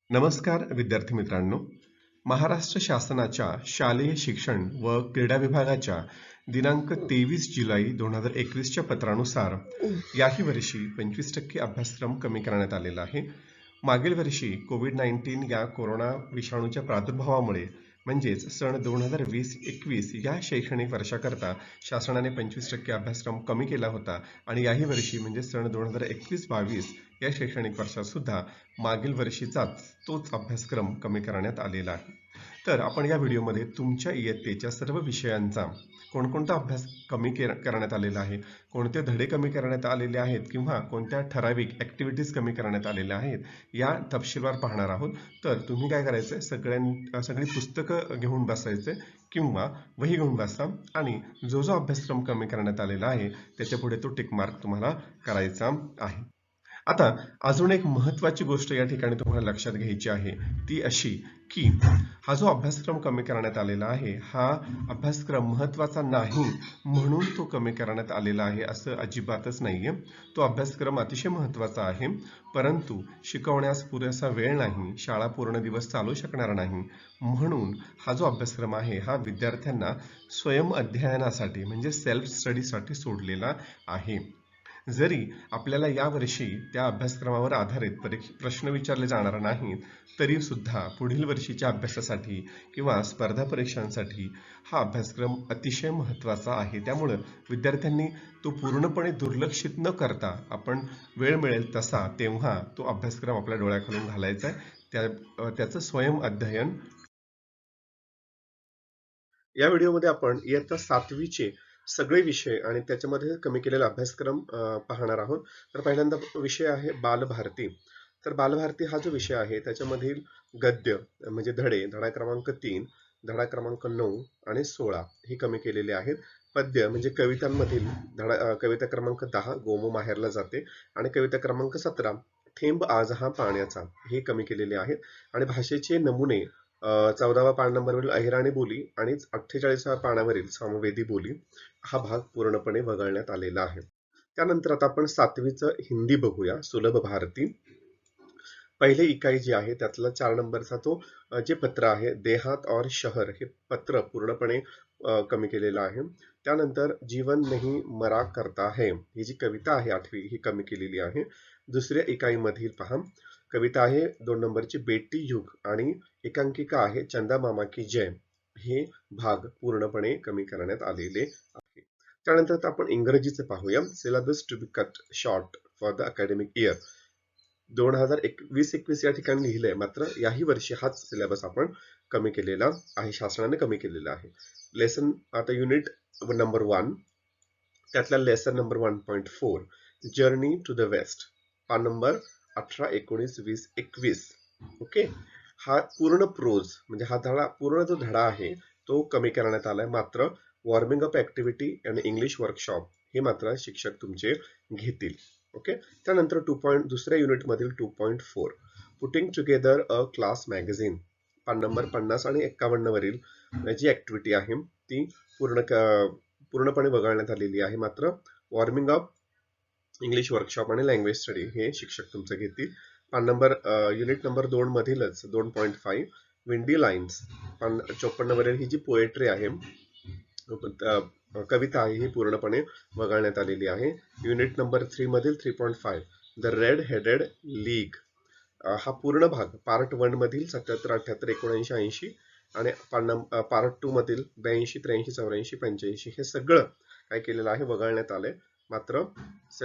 नमस्कार विद्यार्थी मित्रांनो. महाराष्ट्र शासनाच्या शालेय शिक्षण व क्रीडा विभागाच्या दिनांक 23 जुलै 2021च्या पत्रानुसार याही वर्षी 25% अभ्यासक्रम कमी करण्यात आलेला आहे. मागील वर्षी कोविड-19 या कोरोना विषाणूच्या प्रादुर्भावामुळे म्हणजेच सन 2020-21 या शैक्षणिक वर्षाकरता शासनाने 25% अभ्यासक्रम कमी केला होता आणि याही वर्षी म्हणजे सन 2021-22 या शैक्षणिक वर्षात सुद्धा मागील वर्षीचाच तोच अभ्यासक्रम कमी करण्यात आलेला आहे. तर आपण या व्हिडिओमध्ये तुमच्या इयत्तेच्या सर्व विषयांचा कोणकोणता अभ्यास कमी करण्यात आलेला आहे, कोणते धडे कमी करण्यात आलेले आहेत किंवा कोणत्या ठराविक ॲक्टिव्हिटीज कमी करण्यात आलेल्या आहेत या तपशीलवार पाहणार आहोत. तर तुम्ही काय करायचं, सगळी पुस्तकं घेऊन बसायचे किंवा वही घेऊन बसा आणि जो जो अभ्यासक्रम कमी करण्यात आलेला आहे त्याच्या पुढे तो टिक मार्क तुम्हाला करायचा आहे. आता अजून एक महत्त्वाची गोष्ट या ठिकाणी तुम्हाला लक्षात घ्यायची आहे, ती अशी की हा जो अभ्यासक्रम कमी करण्यात आलेला आहे हा अभ्यासक्रम महत्त्वाचा नाही म्हणून तो कमी करण्यात आलेला आहे असं अजिबातच नाहीये. तो अभ्यासक्रम अतिशय महत्त्वाचा आहे, परंतु शिकवण्यास पुरेसा वेळ नाही, शाळा पूर्ण दिवस चालू शकणार नाही, म्हणून हा जो अभ्यासक्रम आहे हा विद्यार्थ्यांना स्वयं अध्ययनासाठी म्हणजे सेल्फ स्टडीसाठी सोडलेला आहे. जरी आपल्याला यावर्षी त्या अभ्यासक्रमावर आधारित प्रश्न विचारले जाणार नाहीत तरी सुद्धा पुढील वर्षीच्या अभ्यासासाठी किंवा स्पर्धा परीक्षांसाठी हा अभ्यासक्रम अतिशय महत्त्वाचा आहे. त्यामुळे विद्यार्थ्यांनी तो पूर्णपणे दुर्लक्षित न करता आपण वेळ मिळेल तसा तेव्हा तो अभ्यासक्रम आपल्या डोळ्याखालून घालायचा आहे, त्याचं स्वयं अध्ययन. या व्हिडिओमध्ये आपण इयत्ता 7वीचे सगळे विषय आणि त्याच्यामध्ये कमी केलेला अभ्यासक्रम पाहणार आहोत. तर पहिल्यांदा विषय आहे बालभारती. तर बालभारती हा जो विषय आहे त्याच्यामधील गद्य म्हणजे धडा क्रमांक 3, धडा क्रमांक 9 आणि 16 हे कमी केलेले आहेत. पद्य म्हणजे कवितांमधील कविता क्रमांक 10 गोमू माहेरला जाते आणि कविता क्रमांक 17 थेंब आज हा पाण्याचा हे कमी केलेले आहेत. आणि भाषेचे नमुने 14व्या पान नंबरवरील अहिराणी बोली आणि 48व्या पानावरील सामवेदी बोली हा भाग पूर्णपणे वगळण्यात आलेला आहे. त्यानंतर आता आपण 7वीचं हिंदी बघूया, सुलभ भारती. पहिले इकाई जी आहे त्यातला 4 नंबरचा तो जे पत्र आहे देहात और शहर हे पत्र पूर्णपणे कमी केलेलं आहे. त्यानंतर जीवन नहीं मरा करता है ही जी कविता आहे 8वी ही कमी केलेली आहे. दुसऱ्या इकाईमधील पहा कविता आहे 2 नंबरची बेटी युग आणि एकांकिका आहे चंदा मामा की जय हे भाग पूर्णपणे कमी करण्यात आलेले आहे. त्यानंतर आपण इंग्रजीचे पाहूया. Syllabus to be cut short for the academic year 2021 या ठिकाणी लिहिलंय, मात्र याही वर्षी हाच सिलेबस आपण कमी केलेला आहे, शासनाने कमी केलेला आहे. लेसन आता युनिट नंबर 1 त्यातला lesson number 1.4 journey to the west पान नंबर 18, 19, 20, 21. ओके, हा पूर्ण प्रोज म्हणजे हा पूर्ण जो धडा आहे तो कमी करण्यात आलाय, मात्र वॉर्मिंग अप ऍक्टिव्हिटी आणि इंग्लिश वर्कशॉप हे मात्र शिक्षक तुमचे घेतील. ओके, त्यानंतर दुसऱ्या युनिट मधील 2.4 पुटिंग टुगेदर अ क्लास मॅगझिन पान नंबर 50 आणि 51 वरील जी ऍक्टिव्हिटी आहे ती पूर्णपणे वगळण्यात आलेली आहे, मात्र वॉर्मिंग अप इंग्लिश वर्कशॉप आणि लँग्वेज स्टडी हे शिक्षक तुमचं घेतील. पान number unit number 2 मधीलच 2.5 windy lines पान 54 वरील ही जी पोएट्री आहे कविता आहे ही पूर्णपणे वगळण्यात आलेली आहे. युनिट नंबर 3 मधील 3.5 द रेड हेडेड लीग हा पूर्ण भाग पार्ट 1 मधील 77, 78, 79, 80 आणि पार्ट 2 मधील 82, 83, 84, 85 हे सगळं काय केलेलं आहे वगळण्यात आलंय, मात्र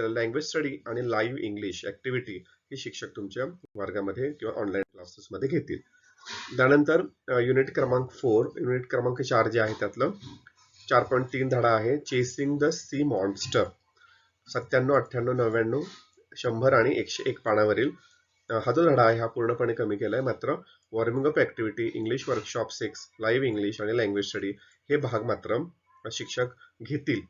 लँग्वेज स्टडी आणि लाईव्ह इंग्लिश ऍक्टिव्हिटी ही शिक्षक तुमच्या वर्गामध्ये किंवा ऑनलाईन क्लासेसमध्ये घेतील. त्यानंतर युनिट क्रमांक 4 युनिट क्रमांक 4 जे आहे त्यातलं 4.3 धडा आहे चेसिंग द सी मॉन्स्टर 97, 98, 99, 100 आणि 101 पानावरील हा जो धडा आहे हा पूर्णपणे कमी केलाय, मात्र warming up activity English workshop 6 live English आणि लँग्वेज स्टडी हे भाग मात्र शिक्षक घेतील.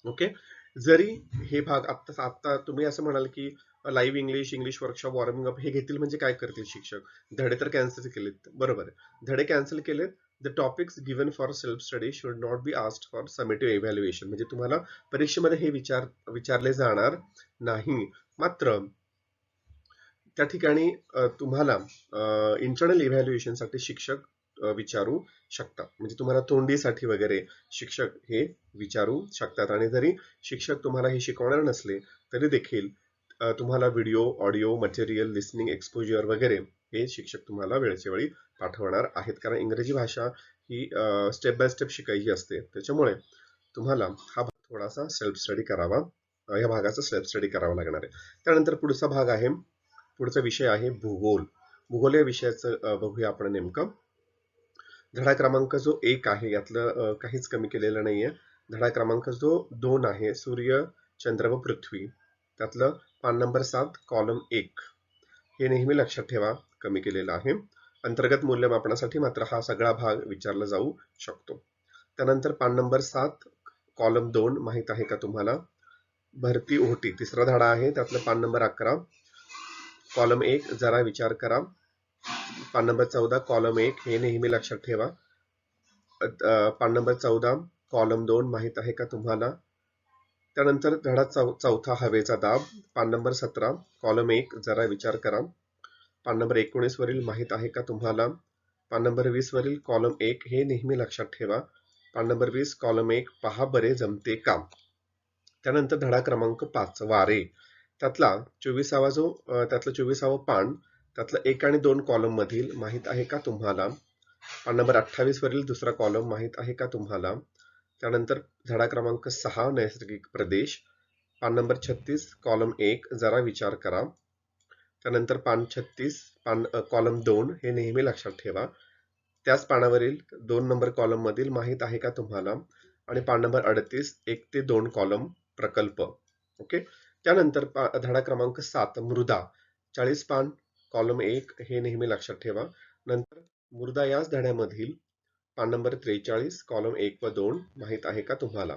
ओके, जरी हे भाग आता तुम्ही असं म्हणाल की live English English workshop warming up हे घेतील म्हणजे काय करतील शिक्षक, धडे तर कॅन्सल केलेत. बरोबर आहे, धडे कॅन्सल केलेत. The topics given for self study should not be asked for summative evaluation म्हणजे तुम्हाला परीक्षेमध्ये हे विचारले जाणार नाही, मात्र त्या ठिकाणी तुम्हाला इंटरनल इव्हॅल्युएशनसाठी शिक्षक विचारू शकतात. म्हणजे तुम्हाला तोंडीसाठी वगैरे शिक्षक हे विचारू शकतात. आणि जरी शिक्षक तुम्हाला हे शिकवणार नसले तरी देखील तुम्हाला video, audio, material, listening, exposure वगैरे हे शिक्षक तुम्हाला वेळच्या वेळी पाठवणार आहेत. कारण इंग्रजी भाषा ही स्टेप बाय स्टेप शिकायची असते. त्याच्यामुळे तुम्हाला हा भाग थोडासा सेल्फ स्टडी करावा, या भागाचा सेल्फ स्टडी करावा लागणार आहे. त्यानंतर पुढचा भाग आहे, पुढचा विषय आहे भूगोल. भूगोल या विषयाचं बघूया आपण नेमकं. धडा क्रमांक जो 1 आहे यातलं काहीच कमी केलेलं नाहीये. धडा क्रमांक जो 2 आहे, सूर्य, चंद्र व पृथ्वी, त्यातलं पान नंबर 7 कॉलम 1 हे नेहमी लक्षात ठेवा, कमी केलेलं आहे. अंतर्गत मूल्यमापनासाठी मात्र हा सगळा भाग विचारला जाऊ शकतो. त्यानंतर पान नंबर 7 कॉलम 2 माहित आहे का तुम्हाला? भरती ओहोटी तिसरा धडा आहे, त्यातलं पान नंबर 11 कॉलम 1 जरा विचार करा. पान नंबर 14 कॉलम 1 हे नेहमी लक्षात ठेवा. पान नंबर 14 कॉलम 2 माहित आहे का तुम्हाला? त्यानंतर धडा चौथा हवेचा दाब, पान नंबर 17 कॉलम 1 जरा विचार करा. पान नंबर 19 वरील माहित आहे का तुम्हाला? पान नंबर 20 वरील कॉलम 1 हे नेहमी लक्षात ठेवा. पान नंबर 20 कॉलम 1 पहा बरे जमते का. त्यानंतर धडा क्रमांक 5 वारे, त्यातलं 24वं पान, त्यातलं 1 आणि 2 कॉलम मधील माहित आहे का तुम्हाला? पान नंबर 28 वरील दुसरा कॉलम माहित आहे का तुम्हाला? त्यानंतर धडा क्रमांक 6 नैसर्गिक प्रदेश, पान नंबर 36 कॉलम 1 जरा विचार करा. त्यानंतर पान 36 कॉलम 2 हे नेहमी लक्षात ठेवा. त्याच पानावरील 2 नंबर कॉलम मधील माहित आहे का तुम्हाला? आणि पान नंबर 38 1 ते 2 कॉलम प्रकल्प. ओके. त्यानंतर धडा क्रमांक 7 मृदा, 40 पान कॉलम 1 हे नेहमी लक्षात ठेवा. नंतर मृदा याच धड्यामधील पान नंबर 43 कॉलम 1 व 2 माहित आहे का तुम्हाला?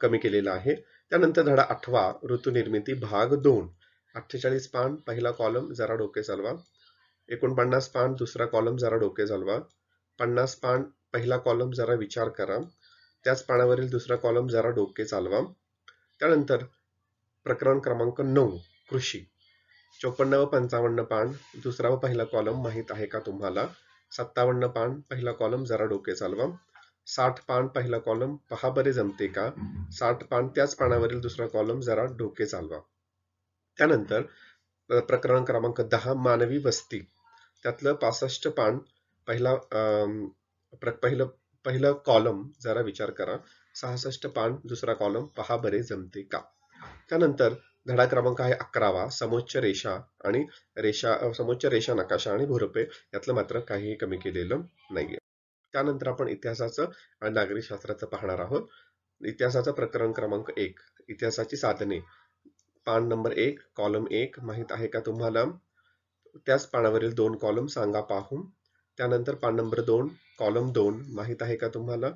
कमी केलेला आहे. त्यानंतर धडा 8 ऋतुनिर्मिती भाग 2, 48 पान पहिला कॉलम जरा डोके चालवा. 49 पान दुसरा कॉलम जरा डोके चालवा. 50 पान पहिला कॉलम जरा विचार करा. त्याच पानावरील दुसरा कॉलम जरा डोके चालवा. त्यानंतर प्रकरण क्रमांक 9 कृषी, 54 व 55 पान दुसरा व पहिला कॉलम माहित आहे का तुम्हाला? 57 पान पहिला कॉलम जरा डोके चालवा. 60 पान पहिला कॉलम पहा बरे जमते का. 60 पान त्याच पानावरील दुसरा कॉलम जरा डोके चालवा. त्यानंतर प्रकरण क्रमांक 10 मानवी वस्ती, त्यातलं 65 पान पहिलं कॉलम जरा विचार करा. 66 पान दुसरा कॉलम पहा बरे जमते का. त्यानंतर धडा क्रमांक आहे 11 समोच्च रेषा नकाशा आणि भूरपे, यातलं मात्र काही कमी केलेलं नाहीये. त्यानंतर आपण इतिहासाचं आणि नागरिक शास्त्राचं पाहणार आहोत. इतिहासाचं प्रकरण क्रमांक 1 इतिहासाची साधने, पान नंबर 1 कॉलम 1 माहित आहे का तुम्हाला? त्याच पानावरील 2 कॉलम सांगा पाहून. त्यानंतर पान नंबर 2 कॉलम 2 माहित आहे का तुम्हाला?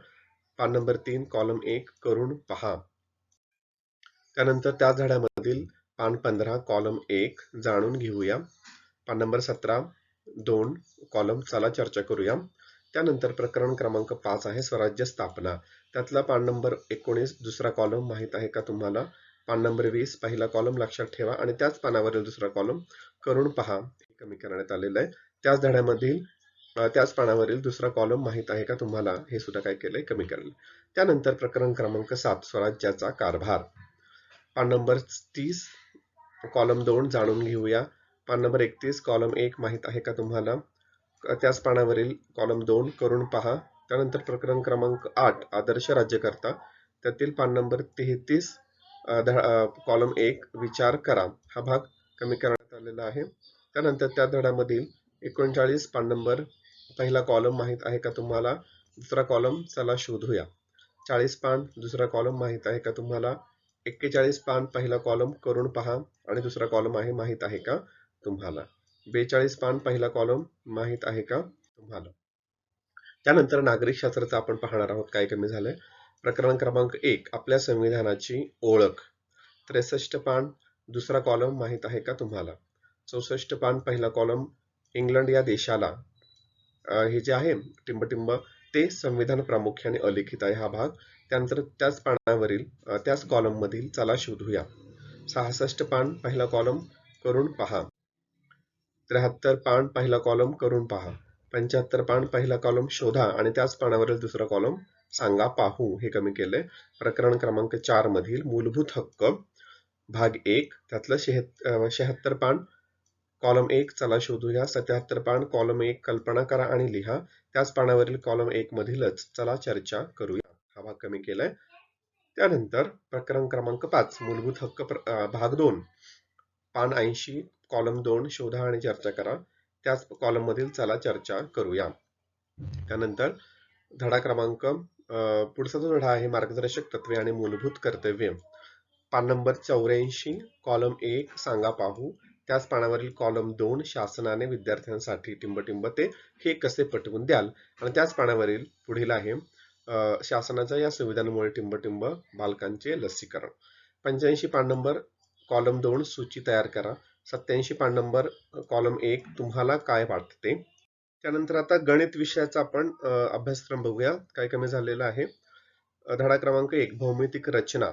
पान नंबर 3 कॉलम 1 करून पहा. त्यानंतर त्या धड्यामधील पान 15 कॉलम 1 जाणून घेऊया. पान नंबर 17 2 कॉलम चला चर्चा करूया. त्यानंतर प्रकरण क्रमांक 5 आहे स्वराज्य स्थापना, त्यातला पान नंबर 19 दुसरा कॉलम माहित आहे का तुम्हाला? पान नंबर 20 पहिला कॉलम लक्षात ठेवा आणि त्याच पानावरील दुसरा कॉलम करून पहा, हे कमी करण्यात आलेलं आहे. त्याच धड्यामधील त्याच पानावरील दुसरा कॉलम माहित आहे का तुम्हाला? हे सुद्धा काय केलंय, कमी केलेलं. त्यानंतर प्रकरण क्रमांक 7 स्वराज्याचा कारभार, पान नंबर 30 कॉलम 2 जाणून घेऊया. पान नंबर 31 कॉलम 1 माहित आहे का तुम्हाला? त्याच पानावरील कॉलम 2 करून पहा. त्यानंतर प्रकरण क्रमांक 8 आदर्श राज्यकर्ता, त्यातील पान नंबर 33 कॉलम 1 विचार करा, हा भाग कमी करण्यात आलेला आहे. त्यानंतर त्या धड्यामधील 39 पान नंबर पहिला कॉलम माहित आहे का तुम्हाला? दुसरा कॉलम चला शोधूया. 40 पान दुसरा कॉलम माहित आहे का तुम्हाला? 41 पान पहिला कॉलम करून पहा आणि दुसरा कॉलम आहे माहित आहे का तुम्हाला? 42 पान पहिला कॉलम माहित आहे का तुम्हाला? त्यानंतर नागरिक शास्त्राचं आपण पाहणार आहोत, काय कमी झालंय. प्रकरण क्रमांक 1 आपल्या संविधानाची ओळख, 63 पान दुसरा कॉलम माहित आहे का तुम्हाला? 64 पान पहिला कॉलम इंग्लंड या देशाला, हे जे आहे टिंबटिंब ते संविधान प्रामुख्याने अलिखित आहे हा भाग. त्यानंतर त्याच पानावरील त्याच कॉलम मधील चला शोधूया, 66 पान पहिला कॉलम करून पहा. 73 पान पहिला कॉलम करून पहा. 75 पान पहिला कॉलम शोधा आणि त्याच पानावरील दुसरा कॉलम सांगा पाहू हे कमी केले. प्रकरण क्रमांक 4 मधील मूलभूत हक्क भाग 1 त्यातलं 76 पान कॉलम 1 चला शोधूया. 77 पान कॉलम 1 कल्पना करा आणि लिहा. त्याच पानावरील कॉलम 1 मधीलच चला चर्चा करूया हा भाग कमी केलाय. त्यानंतर प्रकरण क्रमांक 5 मूलभूत हक्क भाग 2 पान 80 कॉलम 2 शोधा आणि चर्चा करा. त्याच कॉलम मधील चला चर्चा करूया. त्यानंतर धडा क्रमांक पुढचा जो धडा आहे मार्गदर्शक तत्वे आणि मूलभूत कर्तव्ये पान नंबर 84 कॉलम 1 सांगा पाहू. त्याच पानावरील कॉलम 2 शासनाने विद्यार्थ्यांसाठी टिंबटिंब ते हे कसे पटवून द्याल आणि त्याच पानावरील पुढील आहे शासनाच्या या सुविधांमुळे टिंबटिंब बालकांचे लसीकरण. 85 पान नंबर कॉलम 2 सूची तयार करा. 87 पान नंबर कॉलम 1 तुम्हाला काय वाटते. त्यानंतर आता गणित विषयाचा आपण अभ्यासक्रम बघूया काय कमी झालेला आहे. धडा क्रमांक 1 भौमितिक रचना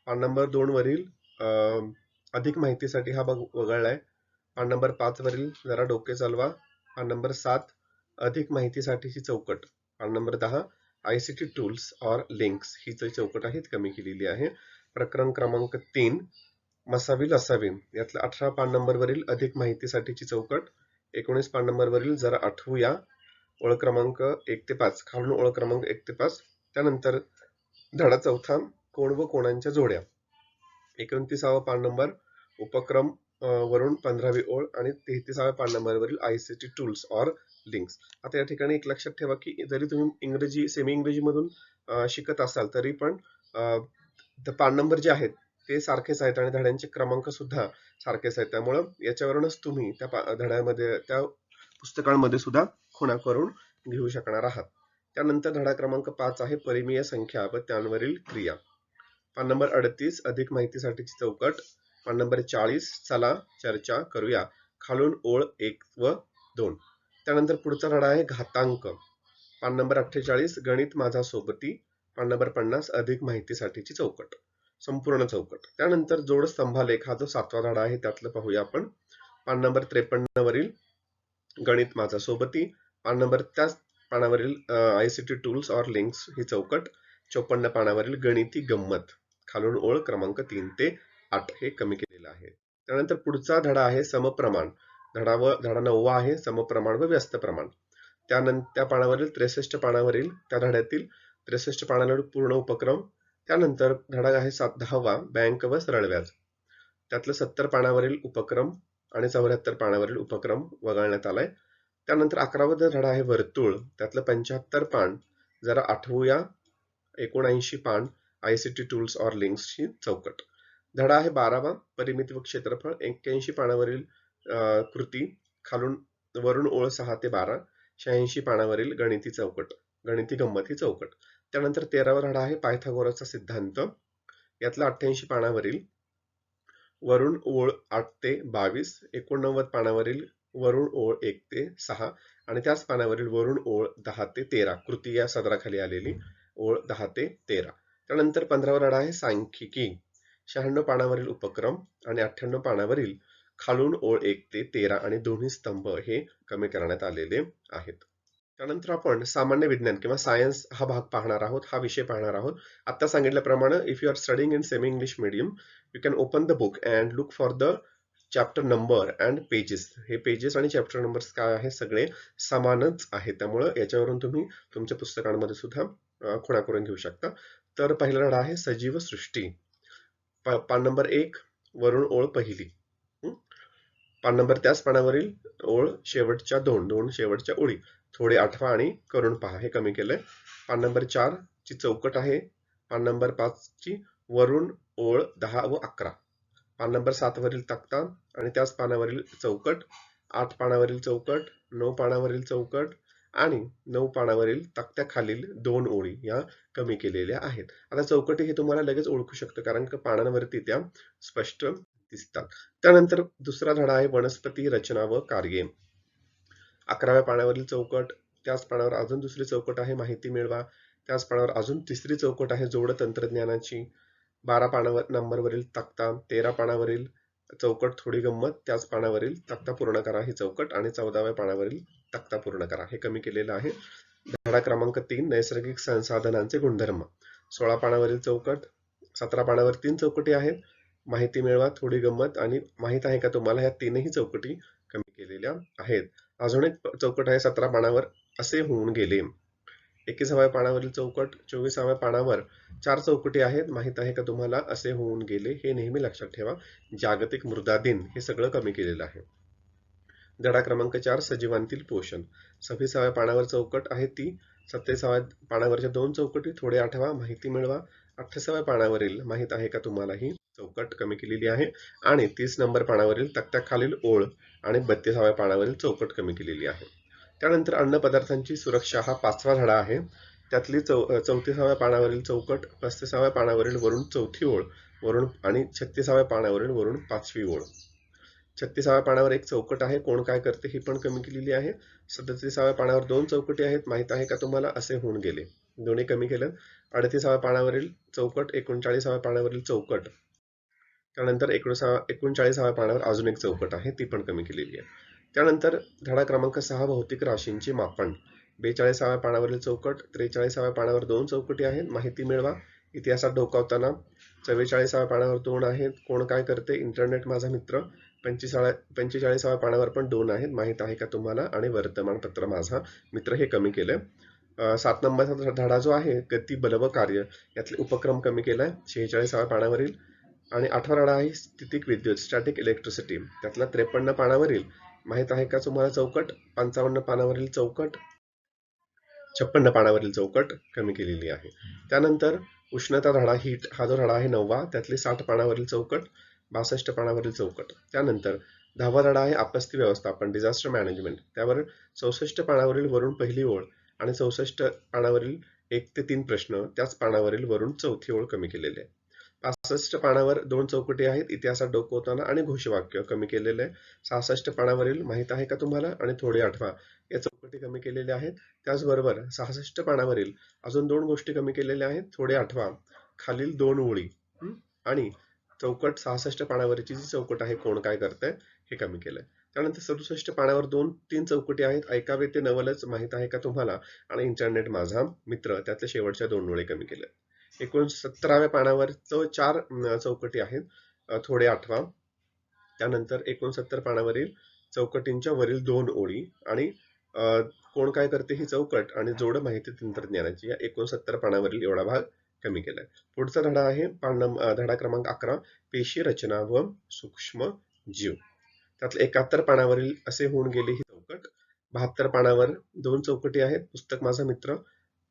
पान नंबर 2 वरील अधिक माहितीसाठी हा वगळलाय. पान नंबर 5 वरील जरा डोके चालवा. पान नंबर 7 अधिक माहितीसाठीची चौकट. पान नंबर 10 ICT टूल्स और लिंक्स ही चौकट आहे कमी केलेली आहे. प्रकरण क्रमांक 3 मसावी लसावी यातलं 18 पान नंबर वरील अधिक माहितीसाठीची चौकट. 19 पान नंबर वरील जरा आठवूया ओळ क्रमांक 1 ते 5 खालून ओळ क्रमांक 1 ते 5. त्यानंतर धडा चौथा कोण व कोणांच्या जोड्या. 29वा पान नंबर उपक्रम वरून 15वी ओळ आणि 33व्या पान नंबरवरील ICT टूल्स और लिंक्स. आता या ठिकाणी एक लक्षात ठेवा की जरी तुम्ही इंग्रजी सेमी इंग्रजी मधून शिकत असाल तरी पण पान नंबर जे आहेत ते सारखेच आहेत आणि धड्यांचे क्रमांक सुद्धा सारखेच आहेत. त्यामुळं याच्यावरूनच तुम्ही त्या धड्यामध्ये त्या पुस्तकांमध्ये सुद्धा खुणा करून घेऊ शकणार आहात. त्यानंतर धडा क्रमांक 5 आहे परिमेय संख्या व त्यांवरील क्रिया. पान नंबर 38 अधिक माहितीसाठीची चौकट. पान नंबर 40 चला चर्चा करूया खालून ओळ 1 व 2. त्यानंतर पुढचा धडा आहे घातांक. पान नंबर 48 गणित माझा सोबती. पान नंबर 50 अधिक माहितीसाठीची चौकट संपूर्ण चौकट. त्यानंतर जोड स्तंभालेख हा जो 7वा धडा आहे त्यातलं पाहूया आपण. पान नंबर 53 वरील गणित माझा सोबती. पान नंबर त्याच पानावरील ICT टूल्स और लिंक्स ही चौकट. 54 पानावरील गणिती गंमत खालून ओळ क्रमांक 3 ते 8 हे कमी केलेलं आहे. त्यानंतर पुढचा धडा आहे समप्रमाण. धडा 9वा आहे समप्रमाण व व्यस्त प्रमाण. त्यानंतर त्या पानावरील 63 पानावरील त्या धड्यातील 63 पानावरील पूर्ण उपक्रम. त्यानंतर धडा आहे 10वा बँक व सरळ व्याज. त्यातलं 70 पानावरील उपक्रम आणि 74 पानावरील उपक्रम वगळण्यात आलाय. त्यानंतर 11वा धडा आहे वर्तुळ. त्यातलं 75 पान जरा आठवूया. 79 पान ICT टूल्स और लिंक्सची चौकट. धडा आहे 12वा परिमिती व क्षेत्रफळ. 81 पानावरील कृती खालून वरून ओळ 6 ते 12. 86 पानावरील गणिती चौकट गणिती गंमत ही चौकट. त्यानंतर 13वा धडा आहे पायथागोरसचा सिद्धांत. यातला 88 पानावरील वरून ओळ 8 ते 22. 89 पानावरील वरून ओळ 1 ते 6 आणि त्याच पानावरील वरून ओळ 10 ते 13 कृती या सदराखाली आलेली ओळ 10 ते 13. त्यानंतर 15वा धडा आहे सांख्यिकी. 96 पानावरील उपक्रम आणि 98 पानावरील खालून ओळ 1 ते 13 आणि दोन्ही स्तंभ हे कमी करण्यात आलेले आहेत. त्यानंतर आपण सामान्य विज्ञान किंवा सायन्स हा भाग पाहणार आहोत हा विषय पाहणार आहोत. आता सांगितल्याप्रमाणे if you are studying in semi English medium you can open the book and look for the chapter number and pages. हे पेजेस आणि चॅप्टर नंबर्स काय आहे सगळे समानच आहेत. त्यामुळे याच्यावरून तुम्ही तुमच्या पुस्तकांमध्ये सुद्धा खुणा करून घेऊ शकता. तर पहिला धडा आहे सजीव सृष्टी. पान नंबर 1 वरून ओळ पहिली. पान नंबर त्याच पानावरील ओळ शेवटच्या दोन शेवटच्या ओळी थोडे आठवा आणि करून पहा हे कमी केलंय. पान नंबर 4 ची चौकट आहे. पान नंबर 5 ची वरून ओळ 10 व 11. पान नंबर 7 वरील तक्ता आणि त्याच पानावरील चौकट. 8 पानावरील चौकट. 9 पानावरील चौकट आणि 9 पानावरील तक्त्याखालील 2 ओळी या कमी केलेल्या आहेत. आता चौकटी हे तुम्हाला लगेच ओळखू शकतं कारण की पानांवरती त्या स्पष्ट दिसतात. त्यानंतर दुसरा धडा आहे वनस्पती रचना व कार्ये. 11व्या पानावरील चौकट. त्याच पानावर अजून दुसरी चौकट आहे माहिती मिळवा. त्याच पानावर अजून तिसरी चौकट आहे जोड तंत्रज्ञानाची. 12 पानावर नंबरवरील तक्ता. 13 पानावरील चौकट थोडी गंमत, त्याच पानावरील तक्ता पूर्ण करा ही चौकट आणि 14व्या पानावरील तक्ता पूर्ण करा हे कमी केलेलं आहे. धडा क्रमांक 3 नैसर्गिक संसाधनांचे गुणधर्म. 16 पानावरील चौकट, 17 पानावर 3 चौकटी आहेत. माहिती मिळवा, थोडी गंमत आणि माहित आहे का तुम्हाला, ह्या तीनही चौकटी कमी केलेल्या आहेत. अजून एक चौकट आहे 17 पानावर, असे होऊन गेले. 21व्या पानावरील चौकट, 24व्या पानावर 4 चौकटी आहेत. माहित आहे का तुम्हाला, असे होऊन गेले. हे नेहमी लक्षात ठेवा. जागतिक मृदा दिन हे सगळं कमी केलेलं आहे. धडा क्रमांक 4 सजीवांतील पोषण. 26व्या पानावर चौकट आहे ती. 27व्या पानावरच्या 2 चौकटी थोडे आठवा, माहिती मिळवा. 28व्या पानावरील माहित आहे का तुम्हाला ही चौकट कमी केलेली आहे. आणि 30 नंबर पानावरील तक्त्याखालील ओळ आणि 32व्या पानावरील चौकट कमी केलेली आहे. त्यानंतर अन्न पदार्थांची सुरक्षा हा 5वा धडा आहे. त्यातली 34व्या पानावरील चौकट, 35व्या पानावरील वरून 4थी ओळ वरून आणि 36व्या पानावरील वरून 5वी ओळ. 36व्या पानावर एक चौकट आहे, कोण काय करते ही पण कमी केलेली आहे. 37व्या पानावर 2 चौकटी आहेत, माहित आहे का तुम्हाला, असे होऊन गेले. दोन्ही कमी केलं. 38व्या पानावरील चौकट, 39व्या पानावरील चौकट. त्यानंतर 39व्या पानावर अजून एक चौकट आहे, ती पण कमी केलेली आहे. त्यानंतर धडा क्रमांक 6 भौतिक राशींचे मापन. 42व्या पानावरील चौकट, 43व्या पानावर 2 चौकटी आहेत, माहिती मिळवा. इतिहासात डोकावताना. 44व्या पानावर 2 आहेत, कोण काय करते, इंटरनेट माझा मित्र. 45व्या पानावर पण 2 आहेत, माहित आहे का तुम्हाला, आणि वर्तमानपत्र माझा मित्र हे कमी केलंय. 7 नंबरचा धडा जो आहे गती बल व कार्य, यातले उपक्रम कमी केलाय 46व्या पानावरील. आणि 8वा धडा आहे स्थितिक विद्युत स्टॅटिक इलेक्ट्रिसिटी, त्यातला 53 पानावरील माहित आहे का तुम्हाला चौकट. 55 पानावरील चौकट, 56 पानावरील चौकट कमी केलेली आहे. त्यानंतर उष्णता धडा हीट हा जो धडा आहे 9वा, त्यातली 60 पानावरील चौकट, 62 पानावरील चौकट. त्यानंतर 10वा धडा आहे आपत्ती व्यवस्थापन डिझास्टर मॅनेजमेंट, त्यावर 64 पानावरील वरून पहिली ओळ आणि 64 पानावरील 1 ते 3 प्रश्न, त्याच पानावरील वरून 4थी ओळ कमी केलेले आहे. 65 पानावर 2 चौकटी आहेत, इतिहासात डोकवताना आणि घोषवाक्य कमी केलेले आहे. 66 पानावरील माहित आहे का तुम्हाला आणि थोडे आठवा, या चौकटी कमी केलेल्या आहेत. त्याचबरोबर 66 पानावरील अजून 2 गोष्टी कमी केलेल्या आहेत, थोडे आठवा, खालील 2 ओळी आणि चौकट 66 पानावरची जी चौकट आहे कोण काय करतंय हे कमी केलंय. त्यानंतर 67 पानावर 2-3 चौकटी आहेत, ऐकावे ते नवलच माहित आहे का तुम्हाला आणि इंटरनेट माझा मित्र, त्यातल्या शेवटच्या 2 ओळी कमी केल्या. 69व्या पानावर 4 चौकटी आहेत, थोडे आठवा. त्यानंतर 69 पानावरील चौकटींच्या वरील 2 ओळी आणि कोण काय करते ही चौकट आणि जोड माहिती तंत्रज्ञानाची, या 69 पानावरील एवढा भाग कमी केलाय. पुढचा धडा आहे धडा क्रमांक 11 पेशी रचना व सूक्ष्म जीव, त्यातले 71 पानावरील असे होऊन गेले ही चौकट. 72 पानावर 2 चौकटी आहेत, पुस्तक माझा मित्र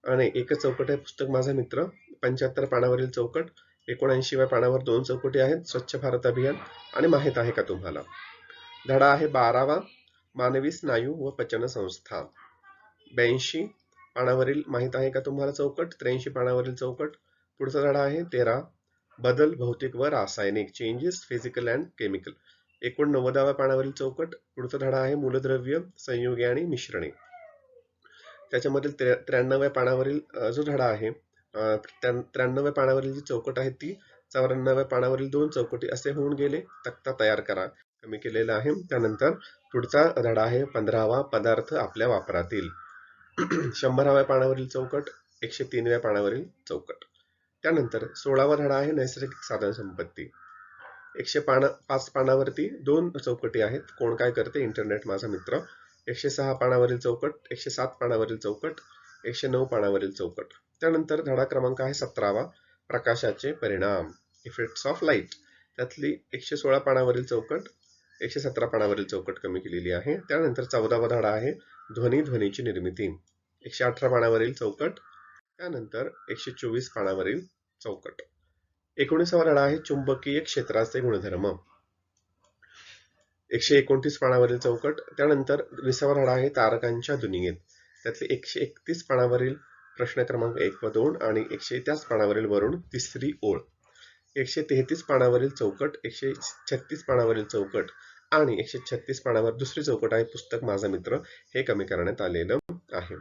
आणि एकच चौकट आहे, पुस्तक माझा मित्र. 75 पानावरील चौकट, 79व्या पानावर 2 चौकटी आहेत, स्वच्छ भारत अभियान आणि माहित आहे का तुम्हाला. धडा आहे 12वा मानवी स्नायू व पचन संस्था. 82 पानावरील माहित आहे का तुम्हाला चौकट, 83 पानावरील चौकट. पुढचा धडा आहे 13 बदल भौतिक व रासायनिक चेंजेस फिजिकल अँड केमिकल. 89व्या पानावरील चौकट. पुढचा धडा आहे मूलद्रव्य संयुगे आणि मिश्रणे. त्याच्यामधील 93व्या पानावरील जो धडा आहे 93व्या पानावरील जी चौकट आहे ती, 94व्या पानावरील 2 चौकटी असे होऊन गेले. तक्ता तयार करा कमी केलेला आहे. त्यानंतर पुढचा धडा आहे 15वा पदार्थ आपल्या वापरातील. 100व्या पानावरील चौकट, 103व्या पानावरील चौकट. त्यानंतर 16वा धडा आहे नैसर्गिक साधन संपत्ती. 105 पानावरती 2 चौकटी आहेत, कोण काय करते, इंटरनेट माझा मित्र. 106 पानावरील चौकट, 107 पानावरील चौकट, 109 पानावरील चौकट. त्यानंतर धडा क्रमांक आहे 17वा प्रकाशाचे परिणाम इफेक्ट्स ऑफ लाईट, त्यातली 116 पानावरील चौकट, 117 पानावरील चौकट कमी केलेली आहे. त्यानंतर 14वा धडा आहे ध्वनीची निर्मिती, 118 पानावरील चौकट. त्यानंतर 124 पानावरील चौकट. 19वा धडा आहे चुंबकीय क्षेत्राचे गुणधर्म, 129 पानावरील चौकट. त्यानंतर 20वा धडा आहे तारकांच्या दुनियेत, त्यातले 131 पानावरील प्रश्न क्रमांक 1 व 2 आणि 100 पानावरील वरून 3री ओळ. 133 पानावरील चौकट, 136 पानावरील चौकट आणि 136 पानावर 2री चौकट आहे पुस्तक माझा मित्र, हे कमी करण्यात आलेलं आहे.